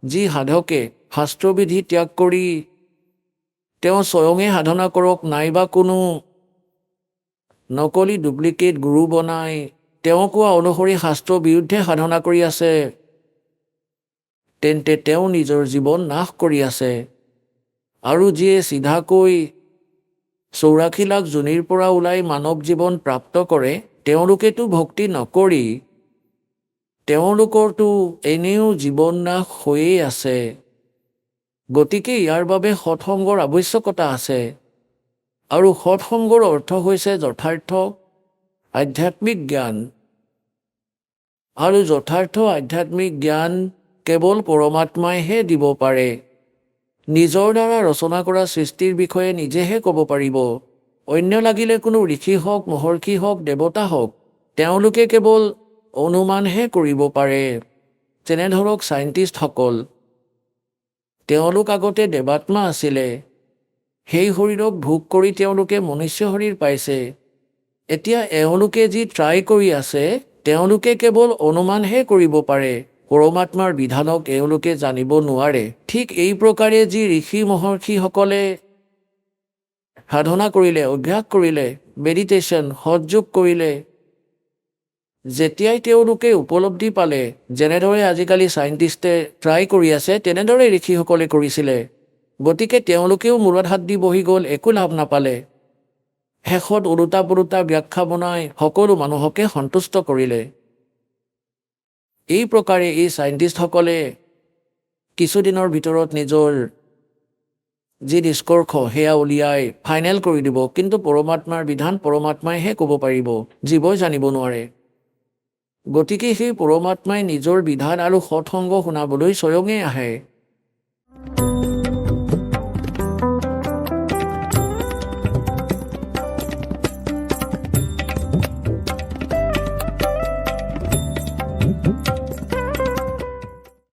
যি সাধকে শাস্ত্ৰবিধি ত্যাগ কৰি তেওঁ স্বয়ঙে সাধনা কৰক, নাইবা কোনো নকলি ডুপ্লিকেট গুৰু বনাই তেওঁ কোৱা অনুসৰি শাস্ত্ৰৰ বিৰুদ্ধে সাধনা কৰি আছে, তেন্তে তেওঁ নিজৰ জীৱন নাশ কৰি আছে। আৰু যিয়ে চিধাকৈ 84 লাখ যোনিৰ পৰা ওলাই মানৱ জীৱন প্ৰাপ্ত কৰে, তেওঁলোকেতো ভক্তি নকৰি তেওঁলোকৰতো এনেও জীৱন নাশ হৈয়ে আছে। গতিকে ইয়াৰ বাবে সৎসংগৰ আৱশ্যকতা আছে। আৰু সৎসংগৰ অৰ্থ হৈছে যথাৰ্থ আধ্যাত্মিক জ্ঞান। আৰু যথাৰ্থ আধ্যাত্মিক জ্ঞান কেৱল পৰমাত্মাইহে দিব পাৰে। নিজৰ দ্বাৰা ৰচনা কৰা সৃষ্টিৰ বিষয়ে নিজেহে ক'ব পাৰিব। অন্য লাগিলে কোনো ঋষি হওক, মহৰ্ষি হওক, দেৱতা হওক, তেওঁলোকে কেৱল অনুমানহে কৰিব পাৰে। যেনে ধৰক চাইণ্টিষ্টসকল, তেওঁলোক আগতে দেৱাত্মা আছিলে, সেই শৰীৰক ভোগ কৰি তেওঁলোকে মনুষ্য শৰীৰ পাইছে। এতিয়া এওঁলোকে যি ট্ৰাই কৰি আছে, তেওঁলোকে কেৱল অনুমানহে কৰিব পাৰে, পৰমাত্মাৰ বিধানক এওঁলোকে জানিব নোৱাৰে। ঠিক এই প্ৰকাৰে যি ঋষি মহৰ্ষিসকলে সাধনা কৰিলে, অভ্যাস কৰিলে, মেডিটেশ্যন, সৎযোগ কৰিলে, যেতিয়াই তেওঁলোকে উপলব্ধি পালে, যেনেদৰে আজিকালি চাইণ্টিষ্টে ট্ৰাই কৰি আছে, তেনেদৰে ঋষিসকলে কৰিছিলে। গতিকে তেওঁলোকেও মূৰত হাত দি বহি গ'ল, একো লাভ নাপালে। শেষত ওলোটা পোলোটা ব্যাখ্যা বনাই সকলো মানুহকে সন্তুষ্ট কৰিলে। এই প্ৰকাৰে এই চাইণ্টিষ্টসকলে কিছুদিনৰ ভিতৰত নিজৰ যি নিষ্কৰ্ষ সেয়া উলিয়াই ফাইনেল কৰি দিব, কিন্তু পৰমাত্মাৰ বিধান পৰমাত্মাইহে ক'ব পাৰিব, জীৱই জানিব নোৱাৰে। গতিকে সেই পৰমাত্মাই নিজৰ বিধান আৰু সৎসংগ শুনাবলৈ স্বয়ঙে আহে।